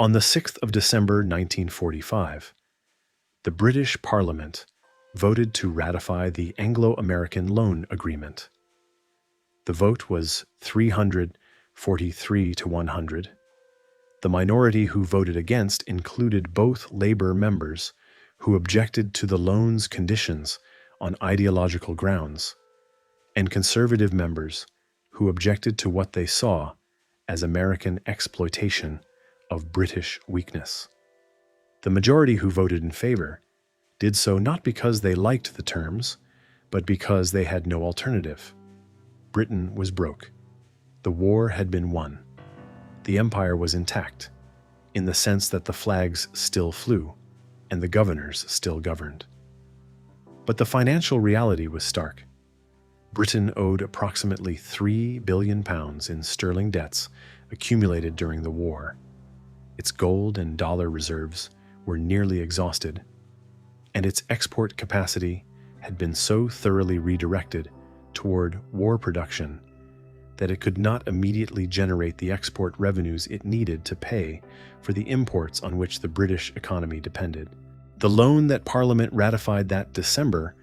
On the 6th of December 1945, the British Parliament voted to ratify the Anglo-American Loan Agreement. The vote was 343 to 100. The minority who voted against included both Labour members who objected to the loan's conditions on ideological grounds, and Conservative members who objected to what they saw as American exploitation of British weakness. The majority who voted in favor did so not because they liked the terms, but because they had no alternative. Britain was broke. The war had been won. The empire was intact, in the sense that the flags still flew and the governors still governed. But the financial reality was stark. Britain owed approximately £3 billion in sterling debts accumulated during the war. Its gold and dollar reserves were nearly exhausted, and its export capacity had been so thoroughly redirected toward war production that it could not immediately generate the export revenues it needed to pay for the imports on which the British economy depended. The loan that Parliament ratified that December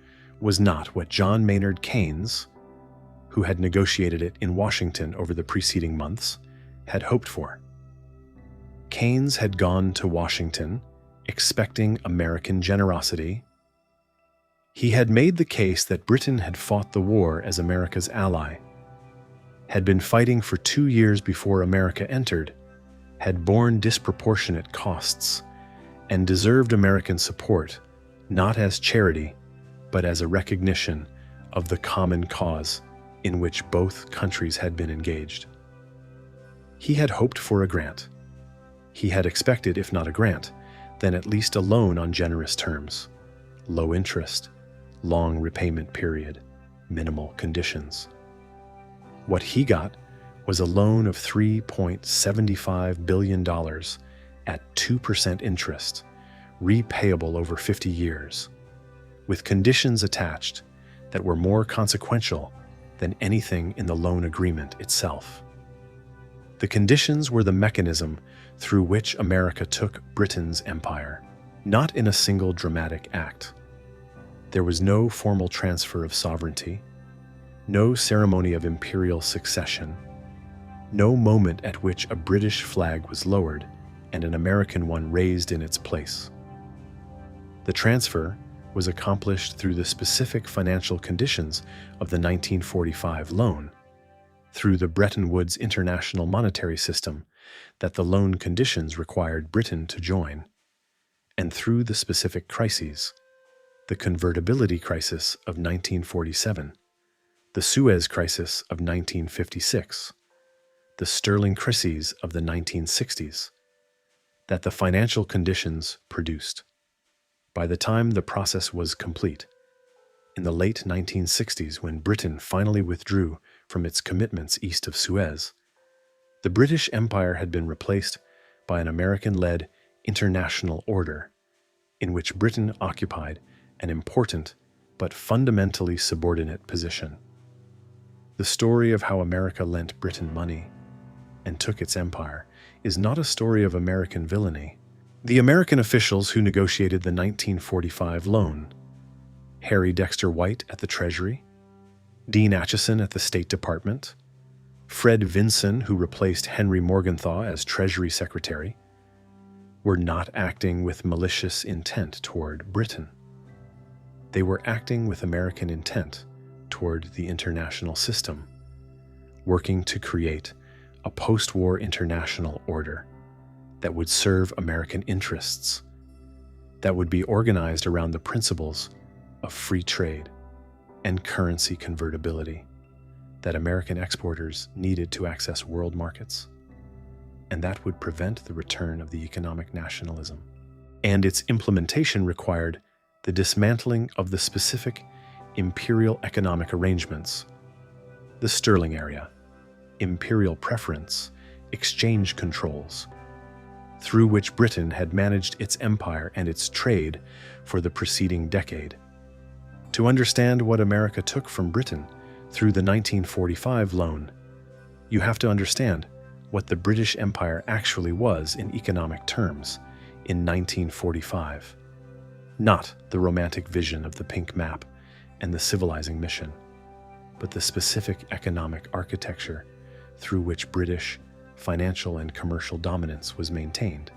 was not what John Maynard Keynes, who had negotiated it in Washington over the preceding months, had hoped for. Keynes had gone to Washington expecting American generosity. He had made the case that Britain had fought the war as America's ally, had been fighting for 2 years before America entered, had borne disproportionate costs, and deserved American support, not as charity, but as a recognition of the common cause in which both countries had been engaged. He had hoped for a grant. He had expected, if not a grant, then at least a loan on generous terms, low interest, long repayment period, minimal conditions. What he got was a loan of $3.75 billion at 2% interest, repayable over 50 years, with conditions attached that were more consequential than anything in the loan agreement itself. The conditions were the mechanism through which America took Britain's empire, not in a single dramatic act. There was no formal transfer of sovereignty, no ceremony of imperial succession, no moment at which a British flag was lowered and an American one raised in its place. The transfer was accomplished through the specific financial conditions of the 1945 loan, through the Bretton Woods international monetary system that the loan conditions required Britain to join, and through the specific crises: the convertibility crisis of 1947, the Suez crisis of 1956, the sterling crises of the 1960s, that the financial conditions produced. By the time the process was complete, in the late 1960s, when Britain finally withdrew from its commitments east of Suez, the British Empire had been replaced by an American-led international order in which Britain occupied an important but fundamentally subordinate position. The story of how America lent Britain money and took its empire is not a story of American villainy. The American officials who negotiated the 1945 loan, Harry Dexter White at the Treasury, Dean Acheson at the State Department, Fred Vinson, who replaced Henry Morgenthau as Treasury Secretary, were not acting with malicious intent toward Britain. They were acting with American intent toward the international system, working to create a post-war international order that would serve American interests, that would be organized around the principles of free trade and currency convertibility that American exporters needed to access world markets, and that would prevent the return of the economic nationalism. And its implementation required the dismantling of the specific imperial economic arrangements, the sterling area, imperial preference, exchange controls, through which Britain had managed its empire and its trade for the preceding decade. To understand what America took from Britain through the 1945 loan, you have to understand what the British Empire actually was in economic terms in 1945, not the romantic vision of the pink map and the civilizing mission, but the specific economic architecture through which British financial and commercial dominance was maintained,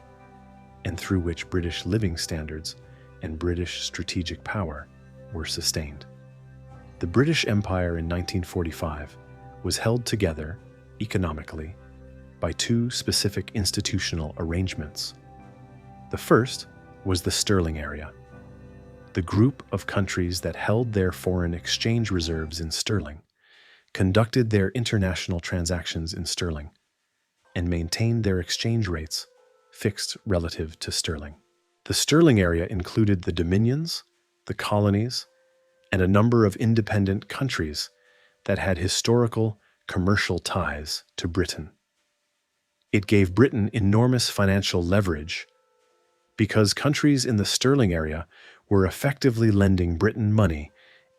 and through which British living standards and British strategic power were sustained. The British Empire in 1945 was held together, economically, by two specific institutional arrangements. The first was the sterling area, the group of countries that held their foreign exchange reserves in sterling, conducted their international transactions in sterling, and maintained their exchange rates fixed relative to sterling. The sterling area included the dominions, the colonies, and a number of independent countries that had historical commercial ties to Britain. It gave Britain enormous financial leverage because countries in the sterling area were effectively lending Britain money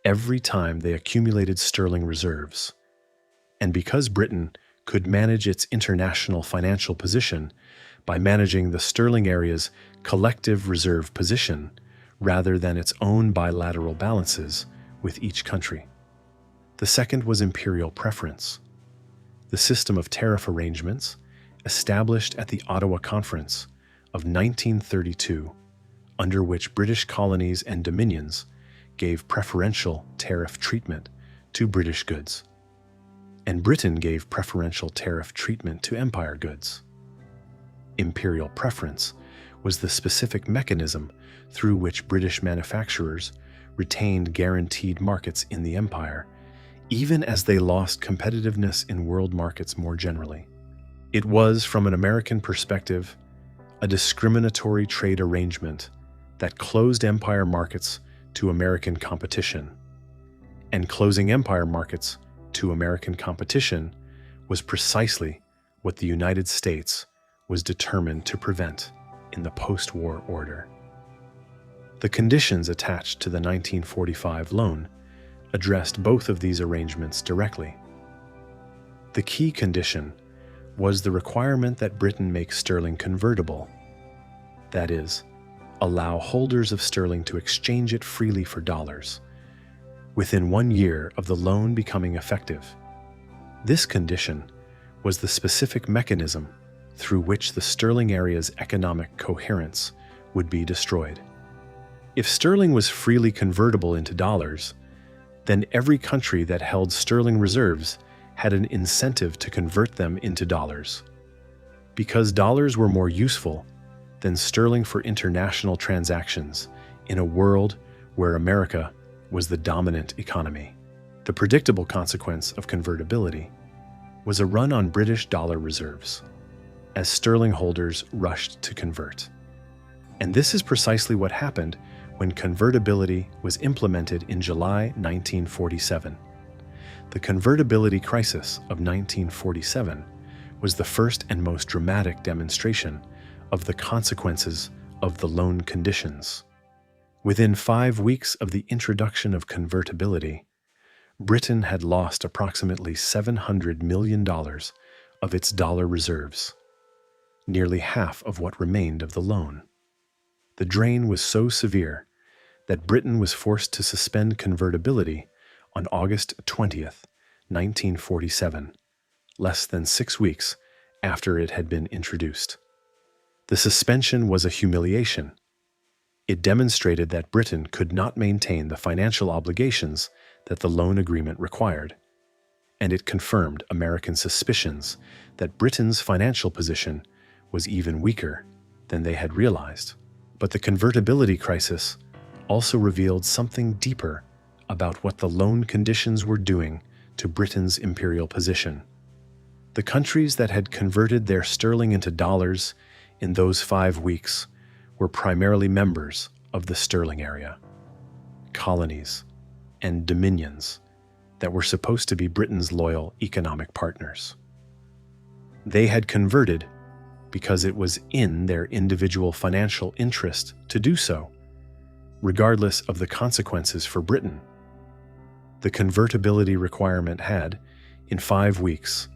every time they accumulated sterling reserves. And because Britain could manage its international financial position by managing the sterling area's collective reserve position rather than its own bilateral balances with each country. The second was imperial preference, the system of tariff arrangements established at the Ottawa Conference of 1932, under which British colonies and dominions gave preferential tariff treatment to British goods, and Britain gave preferential tariff treatment to empire goods. Imperial preference was the specific mechanism through which British manufacturers retained guaranteed markets in the empire, even as they lost competitiveness in world markets more generally. It was, from an American perspective, a discriminatory trade arrangement that closed empire markets to American competition, and closing empire markets to American competition was precisely what the United States was determined to prevent in the post-war order. The conditions attached to the 1945 loan addressed both of these arrangements directly. The key condition was the requirement that Britain make sterling convertible, that is, allow holders of sterling to exchange it freely for dollars, within 1 year of the loan becoming effective. This condition was the specific mechanism through which the sterling area's economic coherence would be destroyed. If sterling was freely convertible into dollars, then every country that held sterling reserves had an incentive to convert them into dollars. Because dollars were more useful than sterling for international transactions in a world where America was the dominant economy. The predictable consequence of convertibility was a run on British dollar reserves, as sterling holders rushed to convert. And this is precisely what happened when convertibility was implemented in July 1947. The convertibility crisis of 1947 was the first and most dramatic demonstration of the consequences of the loan conditions. Within 5 weeks of the introduction of convertibility, Britain had lost approximately $700 million of its dollar reserves, nearly half of what remained of the loan. The drain was so severe that Britain was forced to suspend convertibility on August 20th, 1947, less than 6 weeks after it had been introduced. The suspension was a humiliation. It demonstrated that Britain could not maintain the financial obligations that the loan agreement required, and it confirmed American suspicions that Britain's financial position was even weaker than they had realized. But the convertibility crisis also revealed something deeper about what the loan conditions were doing to Britain's imperial position. The countries that had converted their sterling into dollars in those 5 weeks were primarily members of the sterling area, colonies, and dominions that were supposed to be Britain's loyal economic partners. They had converted because it was in their individual financial interest to do so, regardless of the consequences for Britain. The convertibility requirement had, in 5 weeks,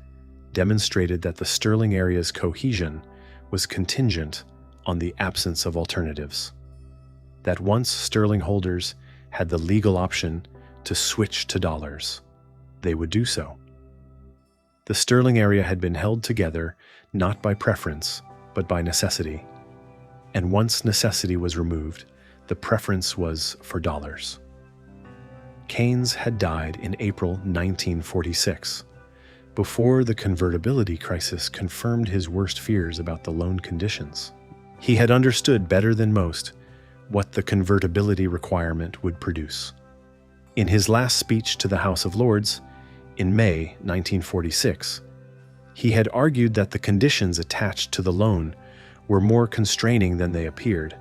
demonstrated that the sterling area's cohesion was contingent on the absence of alternatives. That once sterling holders had the legal option to switch to dollars, they would do so. The sterling area had been held together not by preference, but by necessity. And once necessity was removed, the preference was for dollars. Keynes had died in April 1946, before the convertibility crisis confirmed his worst fears about the loan conditions. He had understood better than most what the convertibility requirement would produce. In his last speech to the House of Lords, in May 1946, he had argued that the conditions attached to the loan were more constraining than they appeared,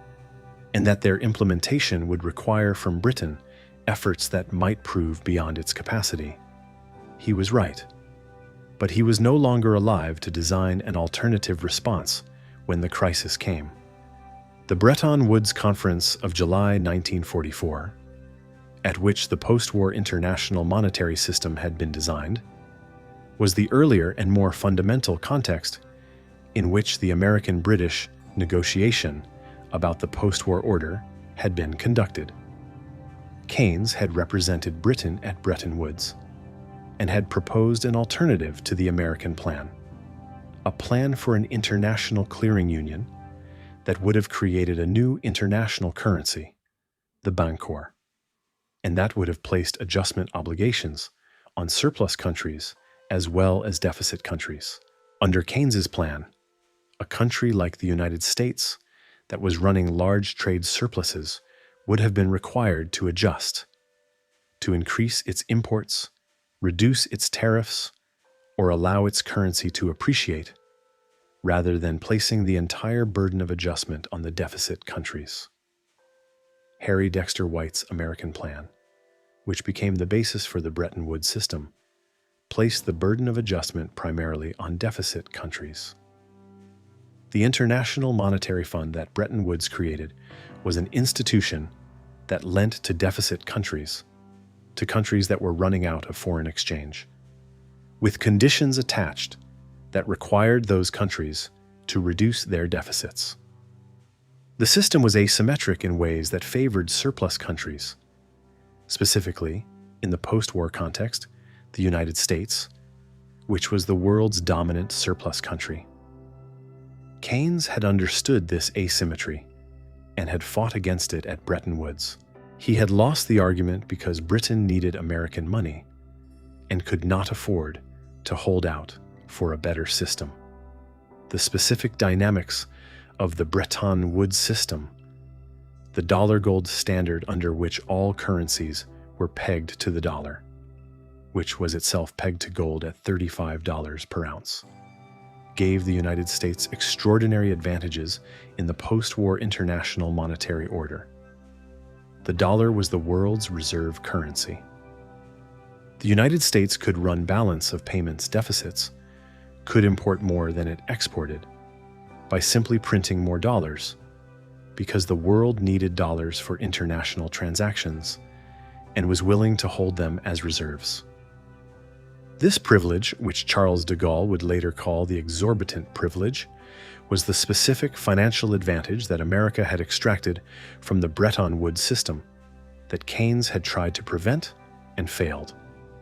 and that their implementation would require from Britain efforts that might prove beyond its capacity. He was right, but he was no longer alive to design an alternative response when the crisis came. The Bretton Woods Conference of July 1944, at which the post-war international monetary system had been designed, was the earlier and more fundamental context in which the American-British negotiation about the post-war order had been conducted. Keynes had represented Britain at Bretton Woods and had proposed an alternative to the American plan, a plan for an international clearing union that would have created a new international currency, the Bancor, and that would have placed adjustment obligations on surplus countries as well as deficit countries. Under Keynes's plan, a country like the United States that was running large trade surpluses would have been required to adjust, to increase its imports, reduce its tariffs, or allow its currency to appreciate, rather than placing the entire burden of adjustment on the deficit countries. Harry Dexter White's American Plan, which became the basis for the Bretton Woods system, placed the burden of adjustment primarily on deficit countries. The International Monetary Fund that Bretton Woods created was an institution that lent to deficit countries, to countries that were running out of foreign exchange, with conditions attached that required those countries to reduce their deficits. The system was asymmetric in ways that favored surplus countries, specifically, in the post-war context, the United States, which was the world's dominant surplus country. Keynes had understood this asymmetry and had fought against it at Bretton Woods. He had lost the argument because Britain needed American money and could not afford to hold out for a better system. The specific dynamics of the Bretton Woods system, the dollar-gold standard under which all currencies were pegged to the dollar, which was itself pegged to gold at $35 per ounce, gave the United States extraordinary advantages in the post-war international monetary order. The dollar was the world's reserve currency. The United States could run balance of payments deficits, could import more than it exported, by simply printing more dollars, because the world needed dollars for international transactions and was willing to hold them as reserves. This privilege, which Charles de Gaulle would later call the exorbitant privilege, was the specific financial advantage that America had extracted from the Bretton Woods system that Keynes had tried to prevent and failed.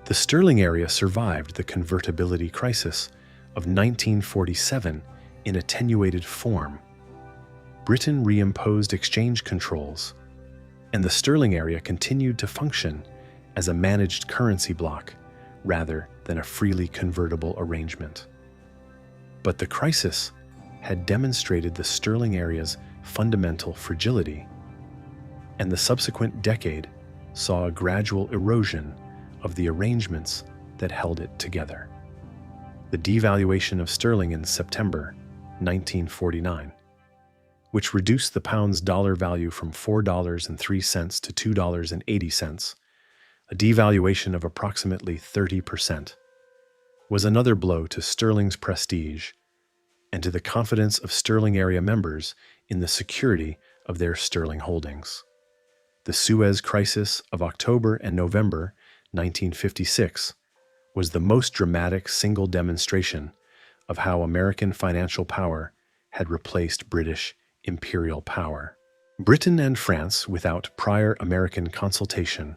The sterling area survived the convertibility crisis of 1947 in attenuated form. Britain reimposed exchange controls, and the sterling area continued to function as a managed currency bloc rather than a freely convertible arrangement. But the crisis had demonstrated the sterling area's fundamental fragility, and the subsequent decade saw a gradual erosion of the arrangements that held it together. The devaluation of sterling in September 1949, which reduced the pound's dollar value from $4.03 to $2.80, a devaluation of approximately 30%, was another blow to sterling's prestige and to the confidence of sterling area members in the security of their sterling holdings. The Suez crisis of October and November 1956 was the most dramatic single demonstration of how American financial power had replaced British imperial power. Britain and France, without prior American consultation,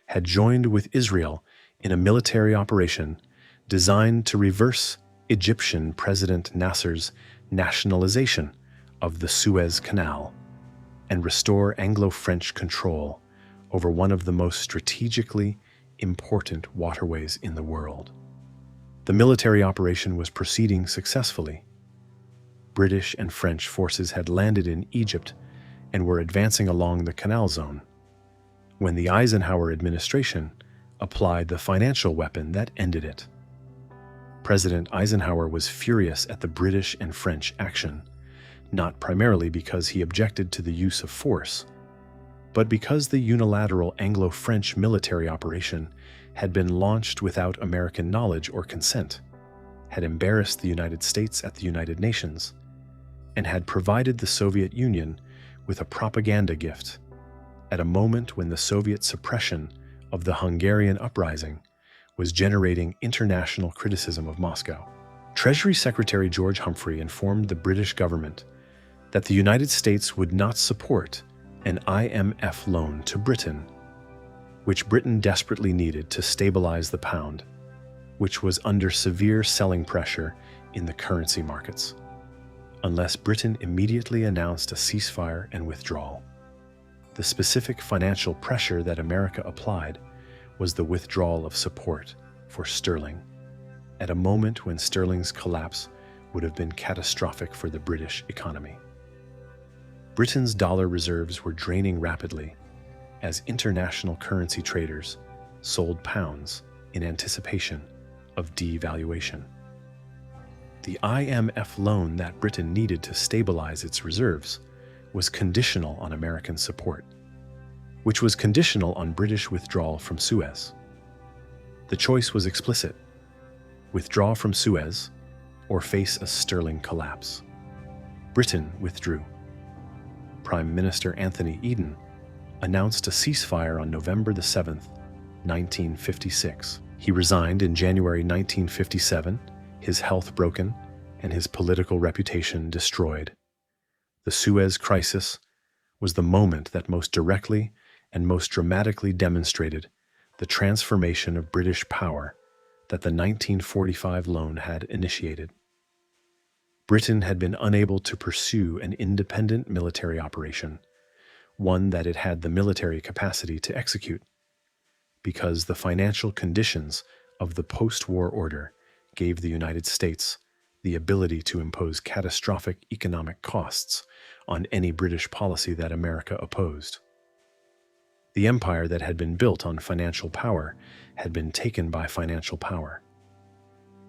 had joined with Israel in a military operation designed to reverse Egyptian President Nasser's nationalization of the Suez Canal and restore Anglo-French control over one of the most strategically important waterways in the world. The military operation was proceeding successfully. British and French forces had landed in Egypt and were advancing along the canal zone when the Eisenhower administration applied the financial weapon that ended it. President Eisenhower was furious at the British and French action, not primarily because he objected to the use of force, but because the unilateral Anglo-French military operation had been launched without American knowledge or consent, had embarrassed the United States at the United Nations, and had provided the Soviet Union with a propaganda gift at a moment when the Soviet suppression of the Hungarian uprising was generating international criticism of Moscow. Treasury Secretary George Humphrey informed the British government that the United States would not support an IMF loan to Britain, which Britain desperately needed to stabilize the pound, which was under severe selling pressure in the currency markets, unless Britain immediately announced a ceasefire and withdrawal. The specific financial pressure that America applied was the withdrawal of support for sterling, at a moment when sterling's collapse would have been catastrophic for the British economy. Britain's dollar reserves were draining rapidly as international currency traders sold pounds in anticipation of devaluation. The IMF loan that Britain needed to stabilize its reserves was conditional on American support, which was conditional on British withdrawal from Suez. The choice was explicit: withdraw from Suez or face a sterling collapse. Britain withdrew. Prime Minister Anthony Eden announced a ceasefire on November 7, 1956. He resigned in January 1957, his health broken and his political reputation destroyed. The Suez Crisis was the moment that most directly and most dramatically demonstrated the transformation of British power that the 1945 loan had initiated. Britain had been unable to pursue an independent military operation, one that it had the military capacity to execute, because the financial conditions of the post-war order gave the United States the ability to impose catastrophic economic costs on any British policy that America opposed. The empire that had been built on financial power had been taken by financial power.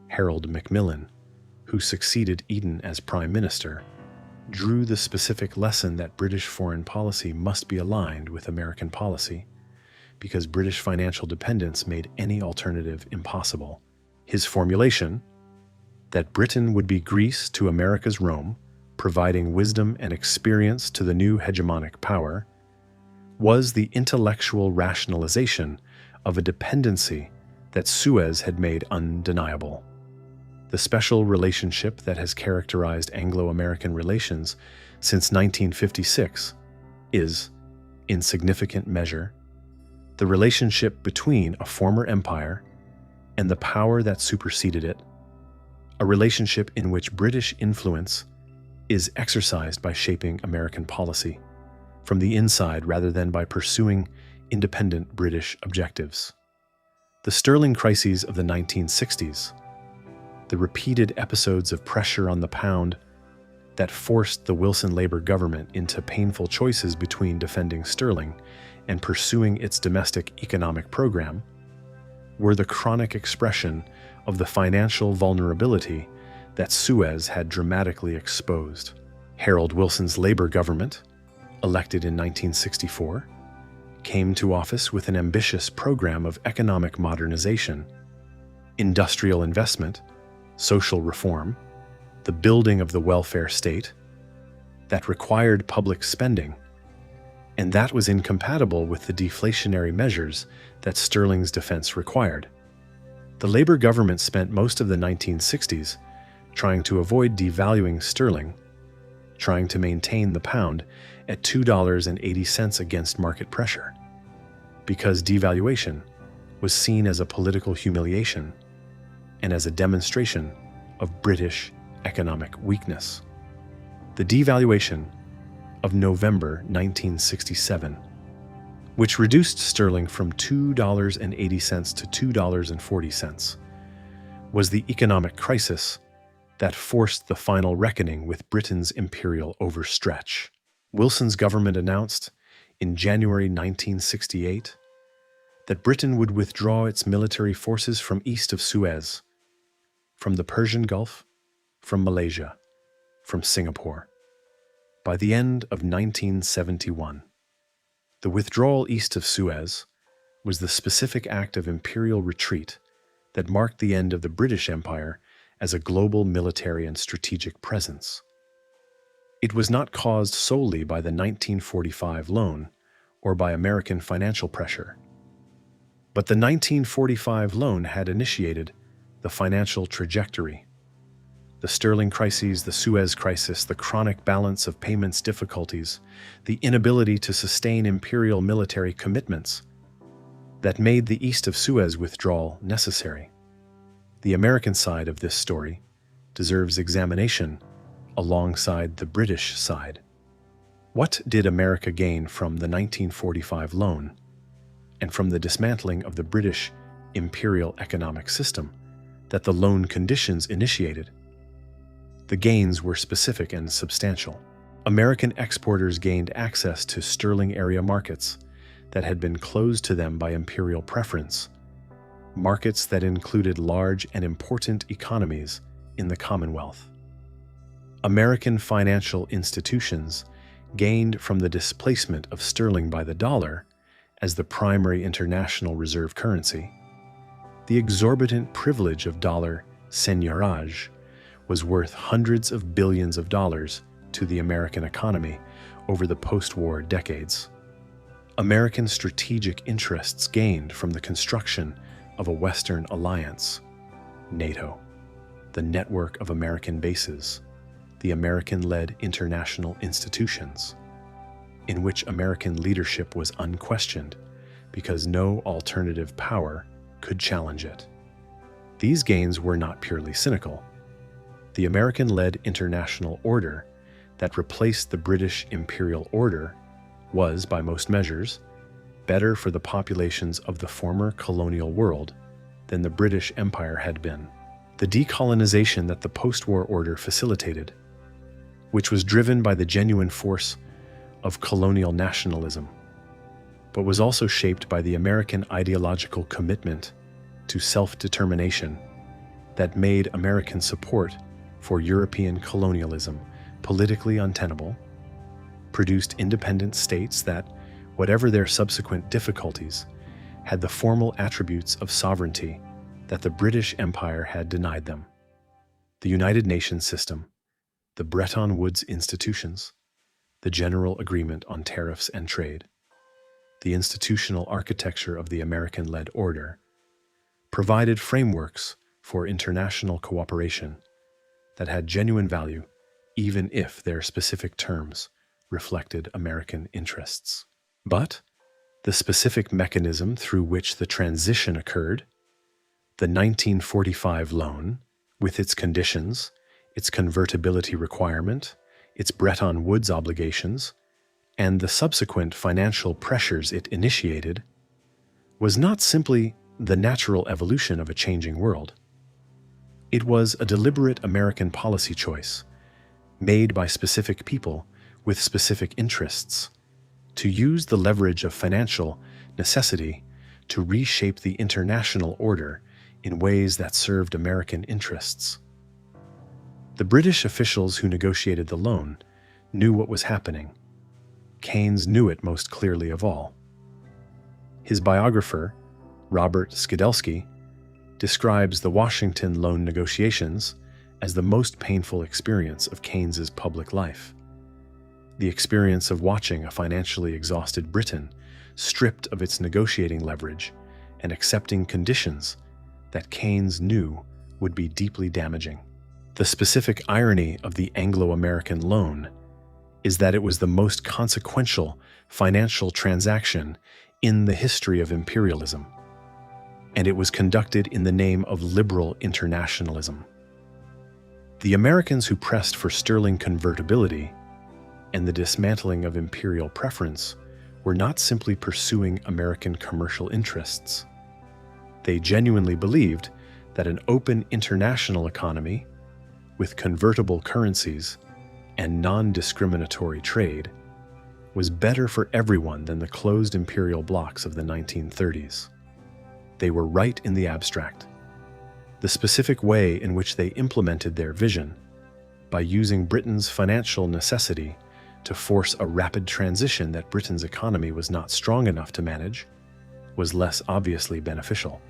Harold Macmillan, who succeeded Eden as Prime Minister, drew the specific lesson that British foreign policy must be aligned with American policy, because British financial dependence made any alternative impossible. His formulation, that Britain would be Greece to America's Rome, providing wisdom and experience to the new hegemonic power, was the intellectual rationalization of a dependency that Suez had made undeniable. The special relationship that has characterized Anglo-American relations since 1956 is, in significant measure, the relationship between a former empire and the power that superseded it, a relationship in which British influence is exercised by shaping American policy from the inside rather than by pursuing independent British objectives. The sterling crises of the 1960s, the repeated episodes of pressure on the pound that forced the Wilson Labour government into painful choices between defending sterling and pursuing its domestic economic program, were the chronic expression of the financial vulnerability that Suez had dramatically exposed. Harold Wilson's Labour government, elected in 1964, came to office with an ambitious program of economic modernization, industrial investment, social reform, the building of the welfare state, that required public spending, and that was incompatible with the deflationary measures that sterling's defense required. The Labour government spent most of the 1960s trying to avoid devaluing sterling, trying to maintain the pound at $2.80 against market pressure, because devaluation was seen as a political humiliation and as a demonstration of British economic weakness. The devaluation of November 1967, which reduced sterling from $2.80 to $2.40, was the economic crisis that forced the final reckoning with Britain's imperial overstretch. Wilson's government announced in January 1968 that Britain would withdraw its military forces from east of Suez, from the Persian Gulf, from Malaysia, from Singapore, by the end of 1971. The withdrawal east of Suez was the specific act of imperial retreat that marked the end of the British Empire as a global military and strategic presence. It was not caused solely by the 1945 loan or by American financial pressure, but the 1945 loan had initiated the financial trajectory. The sterling crises, the Suez crisis, the chronic balance of payments difficulties, the inability to sustain imperial military commitments that made the east of Suez withdrawal necessary. The American side of this story deserves examination alongside the British side. What did America gain from the 1945 loan and from the dismantling of the British imperial economic system that the loan conditions initiated? The gains were specific and substantial. American exporters gained access to sterling area markets that had been closed to them by imperial preference, markets that included large and important economies in the Commonwealth. American financial institutions gained from the displacement of sterling by the dollar as the primary international reserve currency. The exorbitant privilege of dollar seigniorage was worth hundreds of billions of dollars to the American economy over the post-war decades. American strategic interests gained from the construction of a Western alliance, NATO, the network of American bases, the American-led international institutions, in which American leadership was unquestioned because no alternative power could challenge it. These gains were not purely cynical. The American-led international order that replaced the British imperial order was, by most measures, better for the populations of the former colonial world than the British Empire had been. The decolonization that the post-war order facilitated, which was driven by the genuine force of colonial nationalism, but was also shaped by the American ideological commitment to self-determination that made American support for European colonialism politically untenable, produced independent states that, whatever their subsequent difficulties, had the formal attributes of sovereignty that the British Empire had denied them. The United Nations system, the Bretton Woods institutions, the General Agreement on Tariffs and Trade, the institutional architecture of the American-led order, provided frameworks for international cooperation that had genuine value even if their specific terms reflected American interests. But the specific mechanism through which the transition occurred, the 1945 loan, with its conditions, its convertibility requirement, its Bretton Woods obligations, and the subsequent financial pressures it initiated, was not simply the natural evolution of a changing world. It was a deliberate American policy choice, made by specific people with specific interests, to use the leverage of financial necessity to reshape the international order in ways that served American interests. The British officials who negotiated the loan knew what was happening. Keynes knew it most clearly of all. His biographer, Robert Skidelsky, describes the Washington loan negotiations as the most painful experience of Keynes's public life. The experience of watching a financially exhausted Britain stripped of its negotiating leverage and accepting conditions that Keynes knew would be deeply damaging. The specific irony of the Anglo-American loan is that it was the most consequential financial transaction in the history of imperialism, and it was conducted in the name of liberal internationalism. The Americans who pressed for sterling convertibility and the dismantling of imperial preference were not simply pursuing American commercial interests. They genuinely believed that an open international economy with convertible currencies and non-discriminatory trade was better for everyone than the closed imperial blocs of the 1930s. They were right in the abstract. The specific way in which they implemented their vision, by using Britain's financial necessity to force a rapid transition that Britain's economy was not strong enough to manage, was less obviously beneficial.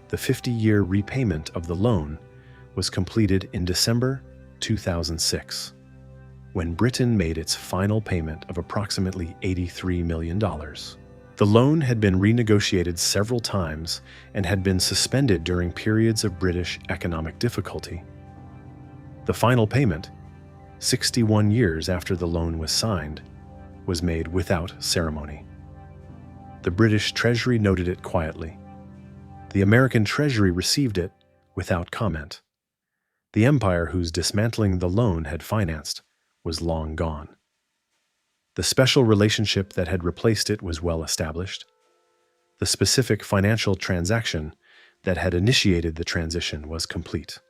The 50-year repayment of the loan was completed in December 2006, when Britain made its final payment of approximately $83 million. The loan had been renegotiated several times and had been suspended during periods of British economic difficulty. The final payment, 61 years after the loan was signed, was made without ceremony. The British Treasury noted it quietly. The American Treasury received it without comment. The empire whose dismantling the loan had financed was long gone. The special relationship that had replaced it was well established. The specific financial transaction that had initiated the transition was complete.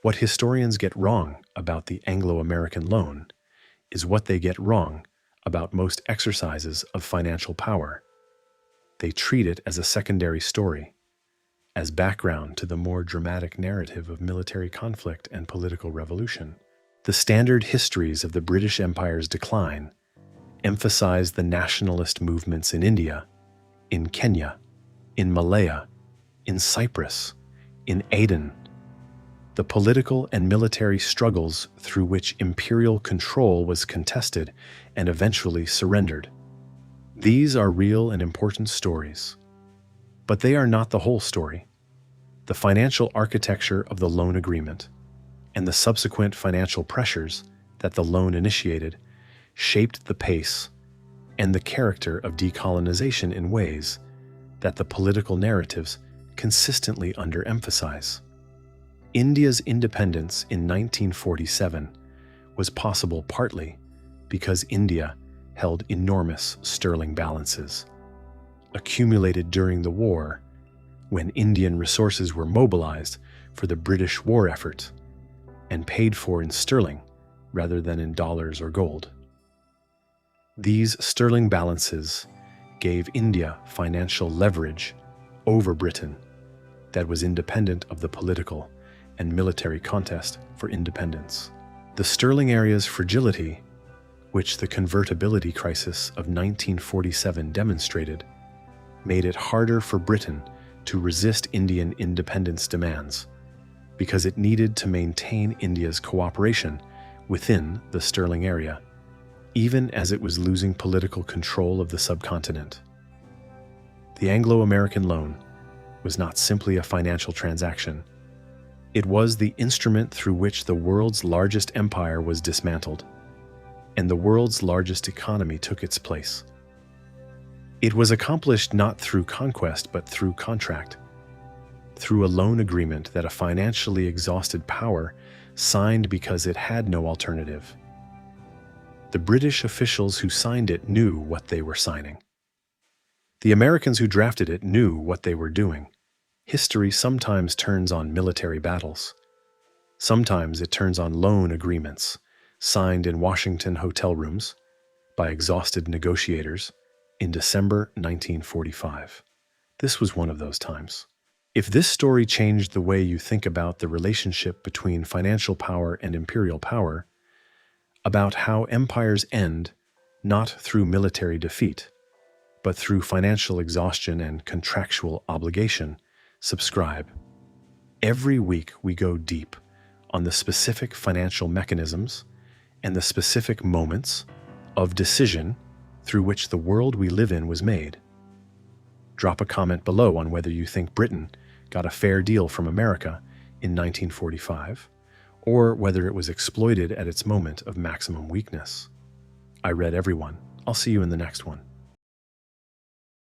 What historians get wrong about the Anglo-American loan is what they get wrong about most exercises of financial power. They treat it as a secondary story, as background to the more dramatic narrative of military conflict and political revolution. The standard histories of the British Empire's decline emphasize the nationalist movements in India, in Kenya, in Malaya, in Cyprus, in Aden, the political and military struggles through which imperial control was contested and eventually surrendered. These are real and important stories, but they are not the whole story. The financial architecture of the loan agreement and the subsequent financial pressures that the loan initiated shaped the pace and the character of decolonization in ways that the political narratives consistently underemphasize. India's independence in 1947 was possible partly because India held enormous sterling balances, accumulated during the war when Indian resources were mobilized for the British war effort and paid for in sterling rather than in dollars or gold. These sterling balances gave India financial leverage over Britain that was independent of the political and military contest for independence. The sterling area's fragility, which the convertibility crisis of 1947 demonstrated, made it harder for Britain to resist Indian independence demands because it needed to maintain India's cooperation within the sterling area, even as it was losing political control of the subcontinent. The Anglo-American loan was not simply a financial transaction. It was the instrument through which the world's largest empire was dismantled, and the world's largest economy took its place. It was accomplished not through conquest but through contract, through a loan agreement that a financially exhausted power signed because it had no alternative. The British officials who signed it knew what they were signing. The Americans who drafted it knew what they were doing. History sometimes turns on military battles. Sometimes it turns on loan agreements signed in Washington hotel rooms by exhausted negotiators in December 1945. This was one of those times. If this story changed the way you think about the relationship between financial power and imperial power, about how empires end not through military defeat, but through financial exhaustion and contractual obligation, subscribe. Every week we go deep on the specific financial mechanisms and the specific moments of decision through which the world we live in was made. Drop a comment below on whether you think Britain got a fair deal from America in 1945, or whether it was exploited at its moment of maximum weakness. I read everyone. I'll see you in the next one.